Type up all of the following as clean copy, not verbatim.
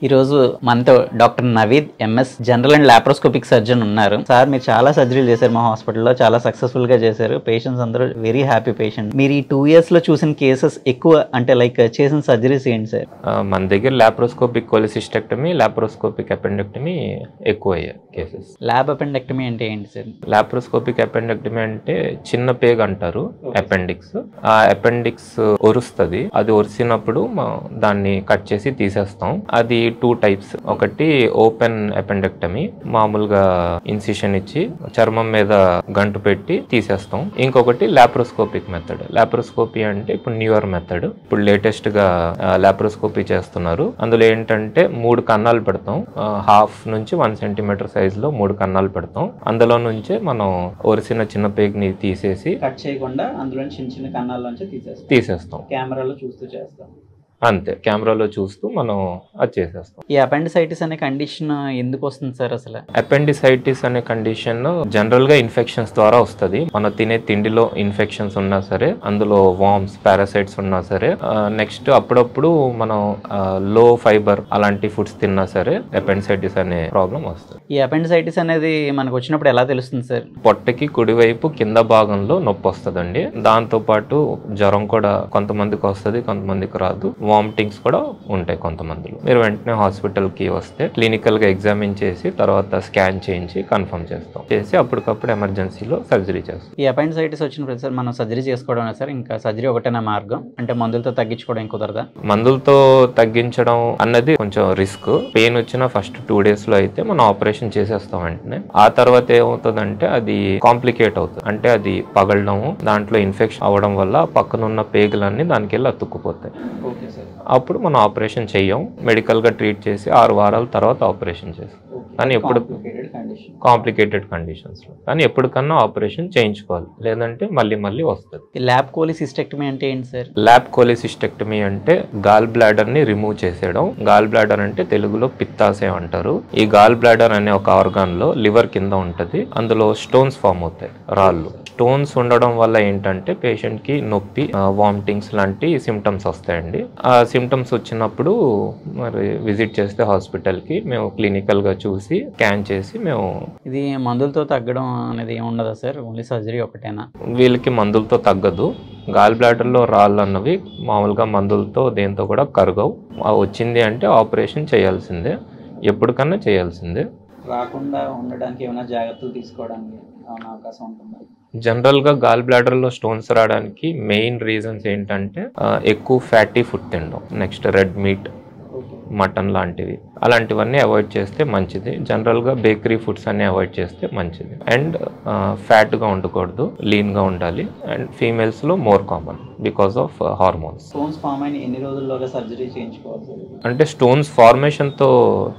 ఈరోజు మనతో doctor Naveed MS general and laparoscopic surgeon ఉన్నారు. సార్ మీరు చాలా సర్జరీలు చేశారు మా హాస్పిటల్లో, చాలా సక్సెస్ఫుల్ గా చేశారు. పేషెంట్స్ అందరూ వెరీ హ్యాపీ పేషెంట్. మీరు ఈ 2 years లో చూసిన కేసెస్ ఎక్కువ అంటే లైక్ చేసిన సర్జరీస్ ఏంటి సార్? మన దగ్గర లాప్రోస్కోపిక్ కొలిసిస్టెక్టమీ, లాప్రోస్కోపిక్ అపెండెక్టమీ ఎక్కువ అయ్యాయి కేసెస్. ల్యాబ్ అపెండెక్టమీ అంటే ఏంటి సార్? లాప్రోస్కోపిక్ అపెండెక్టమీ అంటే చిన్న పేగ్ అంటారు అపెండిక్స్. ఆ అపెండిక్స్ ఒరుస్తుంది, అది ఒరిసినప్పుడు దాన్ని కట్ చేసి తీసేస్తాం. అది 2 types. ఒకటి ఓపెన్ అపెండెక్టమీ, మామూలుగా ఇన్సిషన్ ఇచ్చి చర్మం మీద గంటు పెట్టి తీసేస్తాం. ఇంకొకటి లాప్రోస్కోపిక్ మెథడ్. లాప్రోస్కోపీ అంటే ఇప్పుడు న్యూయర్ మెథడ్, ఇప్పుడు లేటెస్ట్ గా లాప్రోస్కోపీ చేస్తున్నారు. అందులో ఏంటంటే 3 కన్నాలు పెడతాం, 1/2 నుంచి 1 centimeter సైజ్ లో 3 కన్నాలు పెడతాం. అందులో నుంచే మనం ఒరిసిన చిన్న పేగ్ ని తీసేసి కట్ చేయకుండా అందులో చిన్న చిన్న కన్నాల్లోంచి తీసేస్తాం. కెమెరాలో చూస్తూ చేస్తాం. అంతే, కెమెరాలో చూస్తూ మనం అది చేసేస్తాం. ఈ అపెండిసైటిస్ అనే కండిషన్ ఎందుకు వస్తుంది సార్? అసలు అపెండిసైటిస్ అనే కండిషన్ జనరల్ గా ఇన్ఫెక్షన్స్ ద్వారా వస్తుంది. మనం తినే తిండిలో ఇన్ఫెక్షన్స్ ఉన్నా సరే, అందులో వార్మ్స్, పారాసైట్స్ ఉన్నా సరే, నెక్స్ట్ అప్పుడప్పుడు మనం లో ఫైబర్ అలాంటి ఫుడ్స్ తిన్నా సరే అపెండిసైటిస్ అనే ప్రాబ్లం వస్తుంది. ఈ అపెండిసైటిస్ అనేది మనకు వచ్చినప్పుడు ఎలా తెలుస్తుంది సార్? పొట్టకి కుడివైపు కింద భాగంలో నొప్పి వస్తుందండి. దాంతో పాటు జ్వరం కూడా కొంతమందికి వస్తుంది, కొంతమందికి రాదు. వామిటింగ్స్ కూడా ఉంటాయి కొంతమందిలో. మీరు వెంటనే హాస్పిటల్ కి వస్తే క్లినికల్ గా ఎగ్జామిన్ చేసి తర్వాత స్కాన్ చేయించి కన్ఫర్మ్ చేసి అప్పటికప్పుడు ఎమర్జెన్సీలో సర్జరీ చేస్తాం. ఈ అపెండిసైటిస్ వచ్చినప్పుడు సార్ మనం సర్జరీ చేసుకోవడం సార్, ఇంకా సర్జరీ ఒకటేనా మార్గం? అంటే మందులతో తగ్గించుకోవడం కుదరదా? మందులతో తగ్గించడం అన్నది కొంచెం రిస్క్. పెయిన్ వచ్చిన ఫస్ట్ 2 days లో అయితే మనం ఆపరేషన్ చేసేస్తాం వెంటనే. ఆ తర్వాత ఏమవుతుందంటే అది కాంప్లికేట్ అవుతుంది. అంటే అది పగలడం, దాంట్లో ఇన్ఫెక్షన్ అవ్వడం వల్ల పక్కనున్న పేగులన్నీ దానికి వెళ్ళి అతుక్కుపోతాయి. అప్పుడు మనం ఆపరేషన్ చెయ్యం, మెడికల్ గా ట్రీట్ చేసి 6 వారాల తర్వాత ఆపరేషన్ చేస్తాం. కానీ ఎప్పుడు కాంప్లికేటెడ్ కండిషన్స్ లో, కానీ ఎప్పటికన్నా ఆపరేషన్ చేయించుకోవాలి, లేదంటే మళ్ళీ వస్తుంది. ల్యాబ్ కోలిసిస్టెక్టమీ అంటే ఏంటి సార్? ల్యాబ్ కోలిసిస్టెక్టమీ అంటే గాల్ బ్లాడర్ ని రిమూవ్ చేసేయడం. గాల్ బ్లాడర్ అంటే తెలుగులో పిత్తాశయం అంటారు. ఈ గాల్ బ్లాడర్ అనే ఒక ఆర్గాన్ లో లివర్ కింద ఉంటది, అందులో స్టోన్స్ ఫామ్ అవుతాయి, రాళ్ళు. స్టోన్స్ ఉండడం వల్ల ఏంటంటే పేషెంట్ కి నొప్పి, వామిటింగ్స్ లాంటి సిమ్టమ్స్ వస్తాయండి. ఆ సిమ్టమ్స్ వచ్చినప్పుడు మరి విజిట్ చేస్తే హాస్పిటల్ కి మేము క్లినికల్ గా చూసి స్కాన్ చేసి మేము. ఇది మందులతో తగ్గడం అనేది ఉండదా సార్? ఓన్లీ సర్జరీ ఒకటేనా? వీళ్ళకి మందులతో తగ్గదు. గాల్ బ్లాడర్ లో రాళ్ళు అన్నవి మామూలుగా మందులతో దేంతో కూడా కరగవు. వచ్చింది అంటే ఆపరేషన్ చేయాల్సిందే, ఎప్పటికన్నా చేయాల్సిందే. రాకుండా ఉండడానికి ఏమైనా జాగ్రత్తలు తీసుకోవడానికి అవకాశం ఉంటుందా? జనరల్ గా గాల్ బ్లాడర్ లో స్టోన్స్ రావడానికి మెయిన్ రీజన్స్ ఏంటంటే ఎక్కువ ఫ్యాటీ ఫుడ్ తినడం, నెక్స్ట్ రెడ్ మీట్, మటన్ లాంటివి, అలాంటివన్నీ అవాయిడ్ చేస్తే మంచిది. జనరల్ గా బేకరీ ఫుడ్స్ అన్ని అవాయిడ్ చేస్తే మంచిది. అండ్ ఫ్యాట్ గా ఉండకూడదు, లీన్ గా ఉండాలి. అండ్ ఫీమేల్స్ లో more common because of hormones. Stones form అయిన ఎన్ని రోజుల్లోగా సర్జరీ చేయించుకోవాలి? అంటే స్టోన్స్ ఫార్మేషన్ తో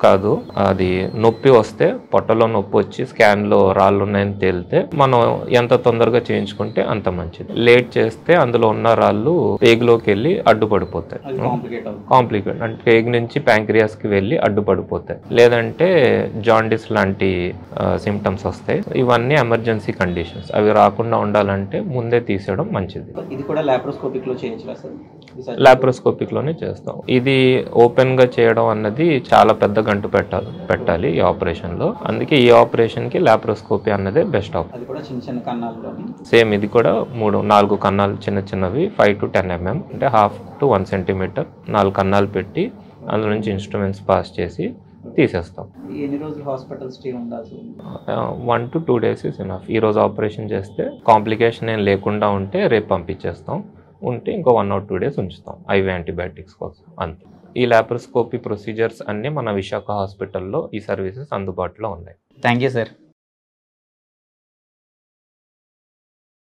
కాదు, అది నొప్పి వస్తే, పొట్టలో నొప్పి వచ్చి స్కాన్ లో రాళ్ళు ఉన్నాయని తేలితే మనం ఎంత తొందరగా చేయించుకుంటే అంత మంచిది. లేట్ చేస్తే అందులో ఉన్న రాళ్ళు పేగులోకి వెళ్ళి అడ్డుపడిపోతాయి. కాంప్లికేట్ అంటే పేగు నుంచి ప్యాంక్రియాస్ కి వెళ్ళి అడ్డుపడిపోతాయి, లేదంటే జాండిస్ లాంటి సిమ్టమ్స్ వస్తాయి. ఇవన్నీ ఎమర్జెన్సీ కండిషన్స్. అవి రాకుండా ఉండాలంటే ముందే తీసేయడం మంచిది. ఇది కూడా లాప్రోస్కోపిక్ లో చేయొచ్చు సార్? లాప్రోస్కోపిక్ లోనే చేస్తాం. ఇది ఓపెన్ గా చేయడం అన్నది చాలా పెద్ద గంటు పెట్టాలి ఈ ఆపరేషన్ లో. అందుకే ఈ ఆపరేషన్ కి లాప్రోస్కోపీ అన్నదే బెస్ట్ ఆప్షన్. సేమ్ ఇది కూడా 3-4 కన్నాలు చిన్నవి, 5 to 10 mm, అంటే 1/2 to 1 centimeter 4 కన్నాలు పెట్టి అందులో నుంచి ఇన్స్ట్రుమెంట్స్ పాస్ చేసి తీసేస్తాం. ఎన్ని రోజులు హాస్పిటల్ స్టే ఉండాలి? 1 to 2 days ఇస్ ఎనఫ్. ఈ రోజు ఆపరేషన్ చేస్తే కాంప్లికేషన్ ఏం లేకుండా ఉంటే రేపు పంపించేస్తాం, ఉంటే ఇంకో 1 or 2 days ఉంచుతాం IV యాంటీబయాటిక్స్ కోసం, అంతే. ఈ లాప్రోస్కోపీ ప్రొసీజర్స్ అన్నీ మన విశాఖ హాస్పిటల్లో ఈ సర్వీసెస్ అందుబాటులో ఉన్నాయి. Thank you sir.